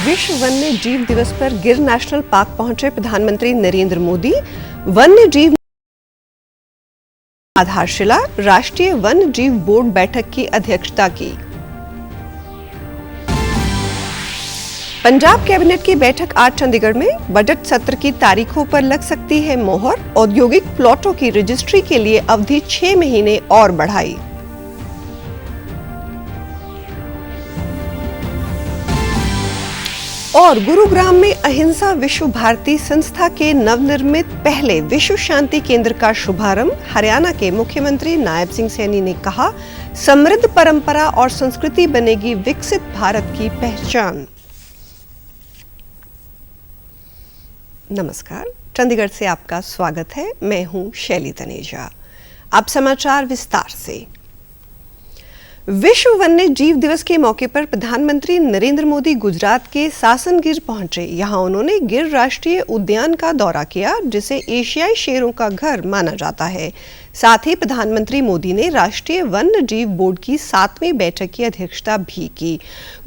विश्व वन्य जीव दिवस पर गिर नेशनल पार्क पहुंचे प्रधानमंत्री नरेंद्र मोदी। वन्य जीव आधारशिला, राष्ट्रीय वन्य जीव बोर्ड बैठक की अध्यक्षता की। पंजाब कैबिनेट की बैठक आज चंडीगढ़ में। बजट सत्र की तारीखों पर लग सकती है मोहर। औद्योगिक प्लॉटों की रजिस्ट्री के लिए अवधि 6 महीने और बढ़ाई। और गुरुग्राम में अहिंसा विश्व भारती संस्था के नवनिर्मित पहले विश्व शांति केंद्र का शुभारंभ। हरियाणा के मुख्यमंत्री नायब सिंह सैनी ने कहा, समृद्ध परंपरा और संस्कृति बनेगी विकसित भारत की पहचान। नमस्कार, चंडीगढ़ से आपका स्वागत है। मैं हूं शैली तनेजा। अब समाचार विस्तार से। विश्व वन्य जीव दिवस के मौके पर प्रधानमंत्री नरेंद्र मोदी गुजरात के सासनगिर पहुंचे। यहां उन्होंने गिर राष्ट्रीय उद्यान का दौरा किया, जिसे एशियाई शेरों का घर माना जाता है। साथ ही प्रधानमंत्री मोदी ने राष्ट्रीय वन्य जीव बोर्ड की 7वीं बैठक की अध्यक्षता भी की।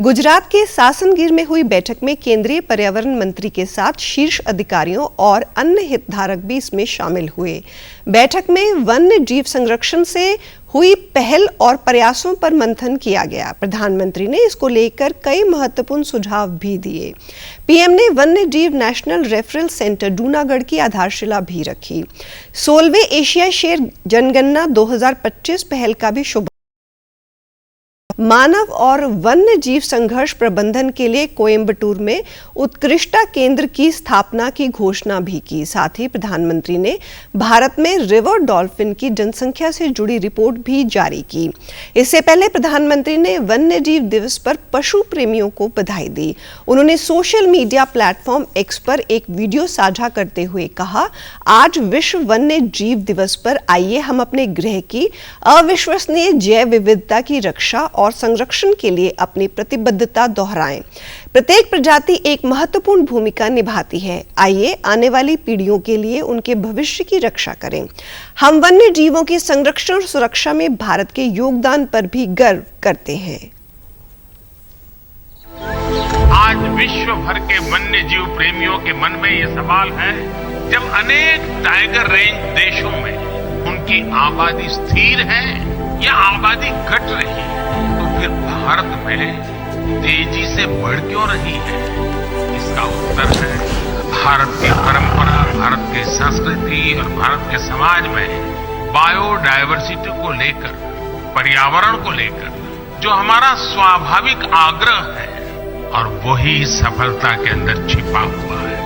गुजरात के सासनगिर में हुई बैठक में केंद्रीय पर्यावरण मंत्री के साथ शीर्ष अधिकारियों और अन्य हितधारक भी इसमें शामिल हुए। बैठक में वन्य जीव संरक्षण से हुई पहल और प्रयासों पर मंथन किया गया। प्रधानमंत्री ने इसको लेकर कई महत्वपूर्ण सुझाव भी दिए। पीएम ने वन्य जीव नेशनल रेफरल सेंटर जूनागढ़ की आधारशिला भी रखी। 16वें एशियाई शेर जनगणना 2025 पहल का भी शुभारंभ। मानव और वन्य जीव संघर्ष प्रबंधन के लिए कोयंबटूर में उत्कृष्टता केंद्र की स्थापना की घोषणा भी की। साथ ही प्रधानमंत्री ने भारत में रिवर डॉल्फिन की जनसंख्या से जुड़ी रिपोर्ट भी जारी की। इससे पहले प्रधानमंत्री ने वन्य जीव दिवस पर पशु प्रेमियों को बधाई दी। उन्होंने सोशल मीडिया प्लेटफॉर्म एक्स पर एक वीडियो साझा करते हुए कहा, आज विश्व वन्य जीव दिवस पर आइए हम अपने ग्रह की अविश्वसनीय जैव विविधता की रक्षा और संरक्षण के लिए अपनी प्रतिबद्धता दोहराएं। प्रत्येक प्रजाति एक महत्वपूर्ण भूमिका निभाती है। आइए आने वाली पीढ़ियों के लिए उनके भविष्य की रक्षा करें। हम वन्य जीवों की संरक्षण और सुरक्षा में भारत के योगदान पर भी गर्व करते हैं। आज विश्व भर के वन्य जीव प्रेमियों के मन में ये सवाल है, जब अनेक टाइगर रेंज देशों में उनकी आबादी स्थिर है या आबादी घट रही है, तो फिर भारत में तेजी से बढ़ क्यों रही है? इसका उत्तर है भारत की परंपरा, भारत की संस्कृति और भारत के समाज में बायोडायवर्सिटी को लेकर, पर्यावरण को लेकर जो हमारा स्वाभाविक आग्रह है, और वही सफलता के अंदर छिपा हुआ है।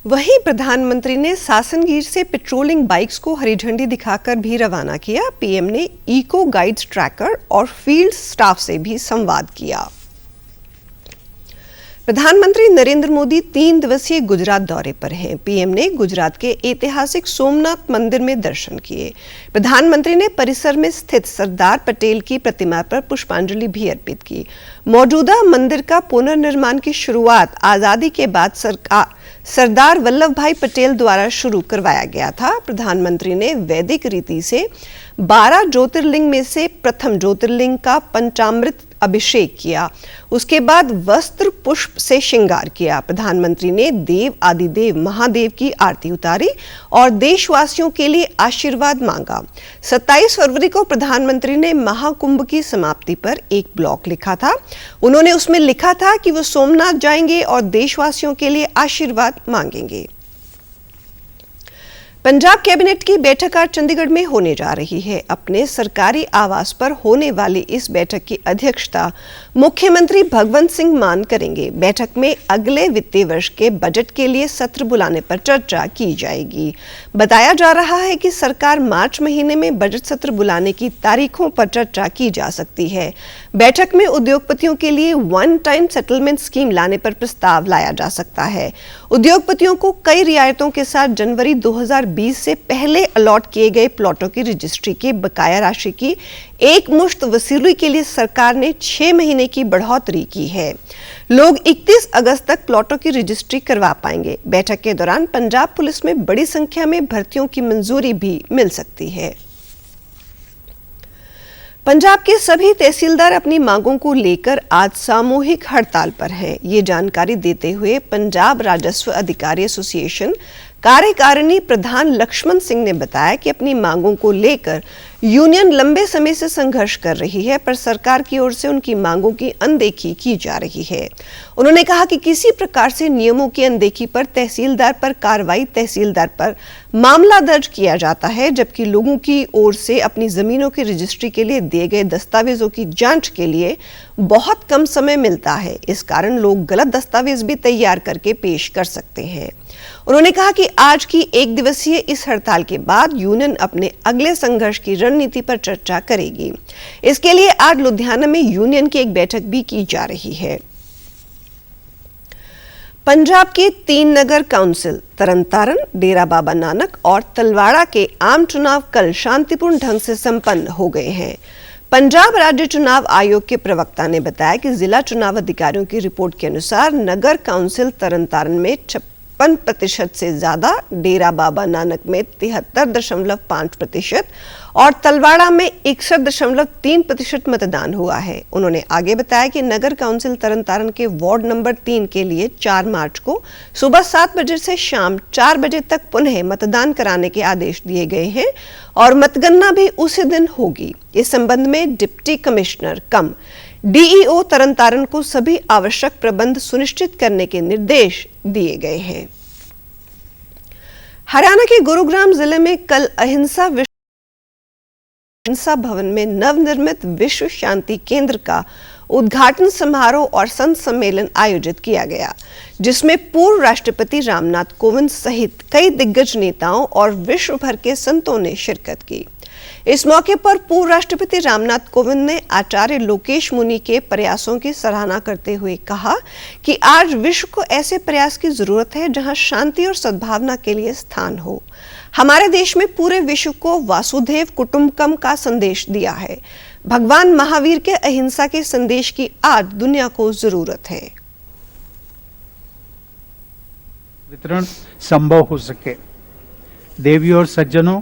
वहीं प्रधानमंत्री ने सासनगिर से पेट्रोलिंग बाइक्स को हरी झंडी दिखाकर भी रवाना किया। पीएम ने इको गाइड्स ट्रैकर और फील्ड स्टाफ से भी संवाद किया। प्रधानमंत्री नरेंद्र मोदी 3 दिवसीय गुजरात दौरे पर हैं। पीएम ने गुजरात के ऐतिहासिक सोमनाथ मंदिर में दर्शन किए। प्रधानमंत्री ने परिसर में स्थित सरदार पटेल की प्रतिमा पर पुष्पांजलि भी अर्पित की। मौजूदा मंदिर का पुनर्निर्माण की शुरुआत आजादी के बाद सरदार वल्लभ भाई पटेल द्वारा शुरू करवाया गया था। प्रधानमंत्री ने वैदिक रीति से 12 ज्योतिर्लिंग में से प्रथम ज्योतिर्लिंग का पंचामृत अभिषेक किया। उसके बाद वस्त्र पुष्प से श्रृंगार किया। प्रधानमंत्री ने देव आदिदेव महादेव की आरती उतारी और देशवासियों के लिए आशीर्वाद मांगा। 27 फरवरी को प्रधानमंत्री ने महाकुंभ की समाप्ति पर एक ब्लॉग लिखा था। उन्होंने उसमें लिखा था कि वो सोमनाथ जाएंगे और देशवासियों के लिए आशीर्वाद मांगेंगे। पंजाब कैबिनेट की बैठक आज चंडीगढ़ में होने जा रही है। अपने सरकारी आवास पर होने वाली इस बैठक की अध्यक्षता मुख्यमंत्री भगवंत सिंह मान करेंगे। बैठक में अगले वित्तीय वर्ष के बजट के लिए सत्र बुलाने पर चर्चा की जाएगी। बताया जा रहा है कि सरकार मार्च महीने में बजट सत्र बुलाने की तारीखों पर चर्चा की जा सकती है। बैठक में उद्योगपतियों के लिए वन टाइम सेटलमेंट स्कीम लाने पर प्रस्ताव लाया जा सकता है। उद्योगपतियों को कई रियायतों के साथ जनवरी 2020 से पहले अलॉट किए गए प्लॉटों की रजिस्ट्री के बकाया राशि की एक मुश्त वसूली के लिए सरकार ने 6 महीने की बढ़ोतरी की है। लोग 31 अगस्त तक प्लॉटों की रजिस्ट्री करवा पाएंगे। बैठक के दौरान पंजाब पुलिस में बड़ी संख्या में भर्तियों की मंजूरी भी मिल सकती है। पंजाब के सभी तहसीलदार अपनी मांगों को लेकर आज सामूहिक हड़ताल पर हैं। ये जानकारी देते हुए पंजाब राजस्व अधिकारी एसोसिएशन कार्यकारिणी प्रधान लक्ष्मण सिंह ने बताया कि अपनी मांगों को लेकर यूनियन लंबे समय से संघर्ष कर रही है, पर सरकार की ओर से उनकी मांगों की अनदेखी की जा रही है। उन्होंने कहा कि किसी प्रकार से नियमों की अनदेखी पर तहसीलदार पर कार्रवाई, तहसीलदार पर मामला दर्ज किया जाता है, जबकि लोगों की ओर से अपनी जमीनों की रजिस्ट्री के लिए दिए गए दस्तावेजों की जांच के लिए बहुत कम समय मिलता है। इस कारण लोग गलत दस्तावेज भी तैयार करके पेश कर सकते हैं। उन्होंने कहा कि आज की एक दिवसीय इस हड़ताल के बाद यूनियन अपने अगले संघर्ष की रणनीति पर चर्चा करेगी। इसके लिए आज लुधियाना में यूनियन की एक बैठक भी की जा रही है। पंजाब के 3 नगर काउंसिल तरनतारन, डेरा बाबा नानक और तलवाड़ा के आम चुनाव कल शांतिपूर्ण ढंग से संपन्न हो गए हैं। पंजाब राज्य चुनाव आयोग के प्रवक्ता ने बताया कि जिला चुनाव अधिकारियों की रिपोर्ट के अनुसार नगर काउंसिल तरनतारन में 56% से ज्यादा, डेरा बाबा नानक में 73.5% और तलवाड़ा में 61.3% मतदान हुआ है। उन्होंने आगे बताया कि नगर काउंसिल तरनतारन के वार्ड नंबर 3 के लिए 4 मार्च को सुबह 7 बजे से शाम 4 बजे तक पुनः मतदान कराने के आदेश दिए गए हैं और मतगणना भी उसी दिन होगी। इस संबंध में डिप्टी कमिश्नर कम डीईओ तरनतारन को सभी आवश्यक प्रबंध सुनिश्चित करने के निर्देश दिए गए हैं। हरियाणा के गुरुग्राम जिले में कल अहिंसा भवन में नवनिर्मित विश्व शांति केंद्र का उद्घाटन समारोह और संत सम्मेलन आयोजित किया गया, जिसमें पूर्व राष्ट्रपति रामनाथ कोविंद सहित कई दिग्गज नेताओं और विश्व भर के संतों ने शिरकत की। इस मौके पर पूर्व राष्ट्रपति रामनाथ कोविंद ने आचार्य लोकेश मुनि के प्रयासों की सराहना करते हुए कहा कि आज विश्व को ऐसे प्रयास की जरूरत है जहां शांति और सद्भावना के लिए स्थान हो। हमारे देश में पूरे विश्व को वासुदेव कुटुंबकम का संदेश दिया है। भगवान महावीर के अहिंसा के संदेश की आज दुनिया को जरूरत है। वितरण संभव हो सके। देवियों और सज्जनों,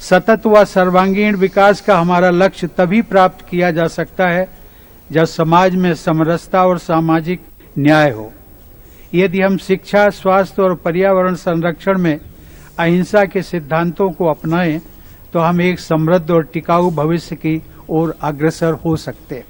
सतत व सर्वांगीण विकास का हमारा लक्ष्य तभी प्राप्त किया जा सकता है जब समाज में समरसता और सामाजिक न्याय हो। यदि हम शिक्षा, स्वास्थ्य और पर्यावरण संरक्षण में अहिंसा के सिद्धांतों को अपनाएं तो हम एक समृद्ध और टिकाऊ भविष्य की ओर अग्रसर हो सकते हैं।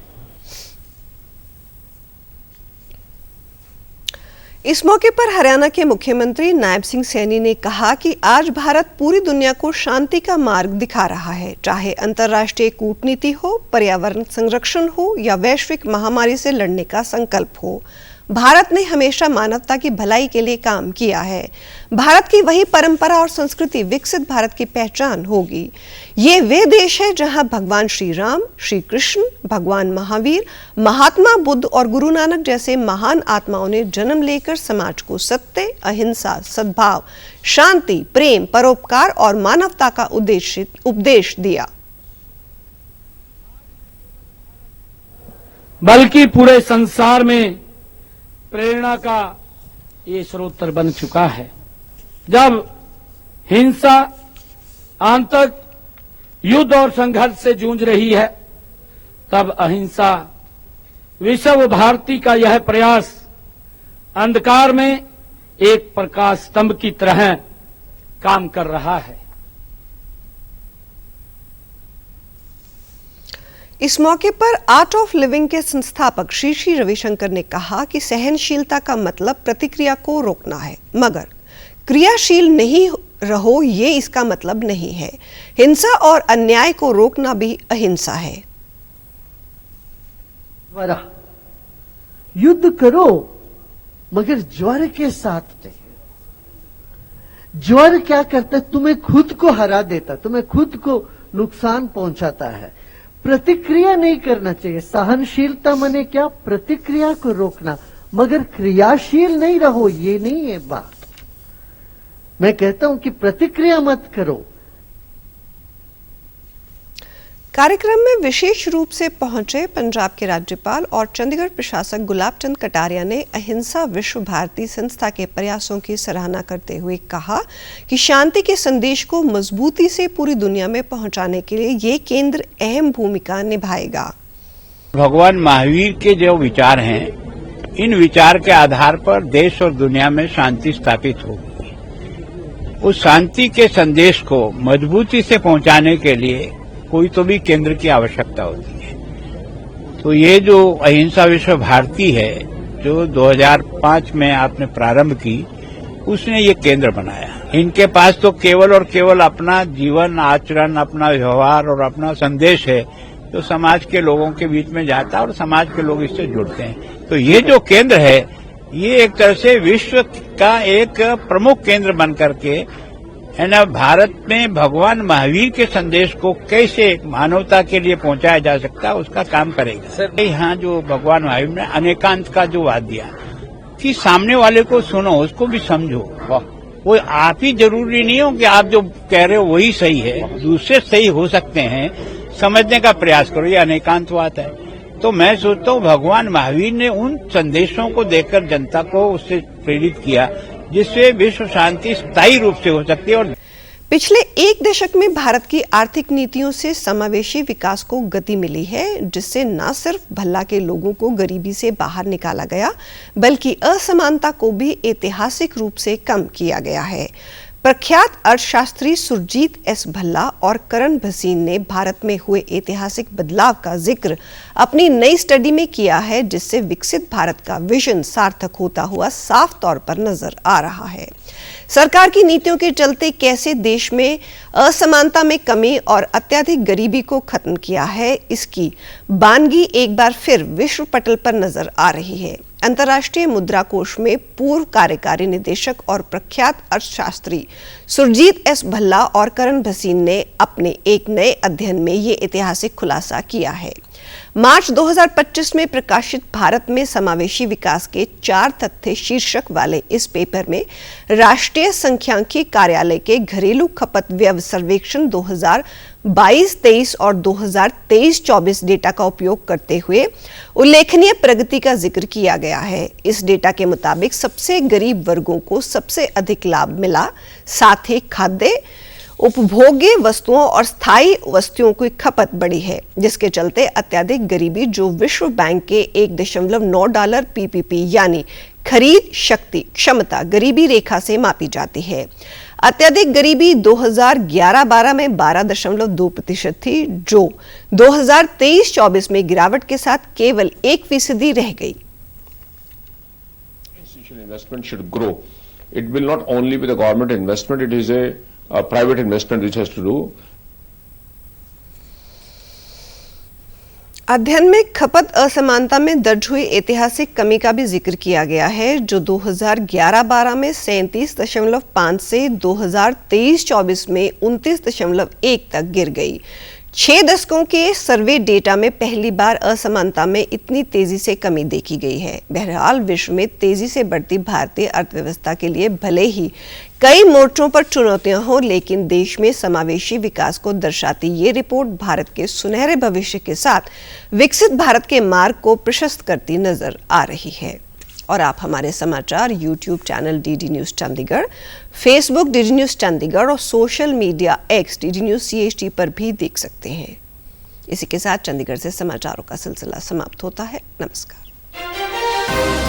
इस मौके पर हरियाणा के मुख्यमंत्री नायब सिंह सैनी ने कहा कि आज भारत पूरी दुनिया को शांति का मार्ग दिखा रहा है, चाहे अंतर्राष्ट्रीय कूटनीति हो, पर्यावरण संरक्षण हो या वैश्विक महामारी से लड़ने का संकल्प हो। भारत ने हमेशा मानवता की भलाई के लिए काम किया है। भारत की वही परंपरा और संस्कृति विकसित भारत की पहचान होगी। ये वे देश है जहां भगवान श्री राम, श्री कृष्ण, भगवान महावीर, महात्मा बुद्ध और गुरु नानक जैसे महान आत्माओं ने जन्म लेकर समाज को सत्य, अहिंसा, सद्भाव, शांति, प्रेम, परोपकार और मानवता का उपदेश दिया। बल्कि पूरे संसार में प्रेरणा का ये स्रोत बन चुका है। जब हिंसा, आतंक, युद्ध और संघर्ष से जूझ रही है, तब अहिंसा विश्व भारती का यह प्रयास अंधकार में एक प्रकाश स्तंभ की तरह काम कर रहा है। इस मौके पर आर्ट ऑफ लिविंग के संस्थापक श्री श्री रविशंकर ने कहा कि सहनशीलता का मतलब प्रतिक्रिया को रोकना है, मगर क्रियाशील नहीं रहो ये इसका मतलब नहीं है। हिंसा और अन्याय को रोकना भी अहिंसा है। युद्ध करो मगर ज्वर के साथ नहीं। ज्वर क्या करता है? तुम्हें खुद को हरा देता, तुम्हें खुद को नुकसान पहुंचाता है। प्रतिक्रिया नहीं करना चाहिए। सहनशीलता माने क्या? प्रतिक्रिया को रोकना, मगर क्रियाशील नहीं रहो ये नहीं है बात। मैं कहता हूं कि प्रतिक्रिया मत करो। कार्यक्रम में विशेष रूप से पहुंचे पंजाब के राज्यपाल और चंडीगढ़ प्रशासक गुलाब चंद कटारिया ने अहिंसा विश्व भारती संस्था के प्रयासों की सराहना करते हुए कहा कि शांति के संदेश को मजबूती से पूरी दुनिया में पहुंचाने के लिए ये केंद्र अहम भूमिका निभाएगा। भगवान महावीर के जो विचार हैं, इन विचार के आधार पर देश और दुनिया में शांति स्थापित होगी। उस शांति के संदेश को मजबूती से पहुंचाने के लिए कोई तो भी केंद्र की आवश्यकता होती है। तो ये जो अहिंसा विश्व भारती है, जो 2005 में आपने प्रारंभ की, उसने ये केंद्र बनाया। इनके पास तो केवल और केवल अपना जीवन आचरण, अपना व्यवहार और अपना संदेश है, जो समाज के लोगों के बीच में जाता है और समाज के लोग इससे जुड़ते हैं। तो ये जो केंद्र है, ये एक तरह से विश्व का एक प्रमुख केंद्र बन करके है ना, भारत में भगवान महावीर के संदेश को कैसे मानवता के लिए पहुंचाया जा सकता है, उसका काम करेगा। सर, यहाँ जो भगवान महावीर ने अनेकांत का जो वाद दिया कि सामने वाले को सुनो, उसको भी समझो। वो आप ही जरूरी नहीं हो कि आप जो कह रहे हो वही सही है, दूसरे सही हो सकते हैं, समझने का प्रयास करो। ये अनेकांतवाद है। तो मैं सोचता हूँ भगवान महावीर ने उन संदेशों को देकर जनता को उससे प्रेरित किया, जिससे विश्व शांति स्थायी रूप से हो सकती है। और पिछले एक दशक में भारत की आर्थिक नीतियों से समावेशी विकास को गति मिली है, जिससे न सिर्फ भल्ला के लोगों को गरीबी से बाहर निकाला गया, बल्कि असमानता को भी ऐतिहासिक रूप से कम किया गया है। प्रख्यात अर्थशास्त्री सुरजीत एस भल्ला और करण भसीन ने भारत में हुए ऐतिहासिक बदलाव का जिक्र अपनी नई स्टडी में किया है, जिससे विकसित भारत का विजन सार्थक होता हुआ साफ तौर पर नजर आ रहा है। सरकार की नीतियों के चलते कैसे देश में असमानता में कमी और अत्यधिक गरीबी को खत्म किया है, इसकी बानगी एक बार फिर विश्व पटल पर नजर आ रही है। अंतर्राष्ट्रीय मुद्रा कोष में पूर्व कार्यकारी निदेशक और प्रख्यात अर्थशास्त्री सुरजीत एस भल्ला और करण भसीन ने अपने एक नए अध्ययन में ये ऐतिहासिक खुलासा किया है। मार्च 2025 में प्रकाशित भारत में समावेशी विकास के 4 तथ्य शीर्षक वाले इस पेपर में राष्ट्रीय सांख्यिकी कार्यालय के घरेलू खपत व्यय सर्वेक्षण 2022-23 और 2023-24 डेटा का उपयोग करते हुए उल्लेखनीय प्रगति का जिक्र किया गया है। इस डेटा के मुताबिक सबसे गरीब वर्गों को सबसे अधिक लाभ मिला, साथ ही खाद्य, उपभोग्य वस्तुओं और स्थायी वस्तुओं की खपत बढ़ी है, जिसके चलते अत्यधिक गरीबी, जो विश्व बैंक के $1.9 PPP यानी खरीद शक्ति क्षमता गरीबी रेखा से मापी जाती है। अत्यधिक गरीबी 2011-12 में 12.2% थी, जो 2023-24 में गिरावट के साथ केवल 1% रह गई। Investment should grow. It will not only be the government investment, it is a private investment which has to do. अध्ययन में खपत असमानता में दर्ज हुई ऐतिहासिक कमी का भी जिक्र किया गया है, जो 2011-12 में 37.5 से 2023-24 में 29.1 तक गिर गई। 6 दशकों के सर्वे डेटा में पहली बार असमानता में इतनी तेजी से कमी देखी गई है। बहरहाल विश्व में तेजी से बढ़ती भारतीय अर्थव्यवस्था के लिए भले ही कई मोर्चों पर चुनौतियां हों, लेकिन देश में समावेशी विकास को दर्शाती ये रिपोर्ट भारत के सुनहरे भविष्य के साथ विकसित भारत के मार्ग को प्रशस्त करती नजर आ रही है। और आप हमारे समाचार YouTube channel DD news Chandigarh, Facebook DD news Chandigarh और social media X DD news CHT पर भी देख सकते हैं। इसी के साथ चंडीगढ़ से समाचारों का सिलसिला समाप्त होता है। नमस्कार।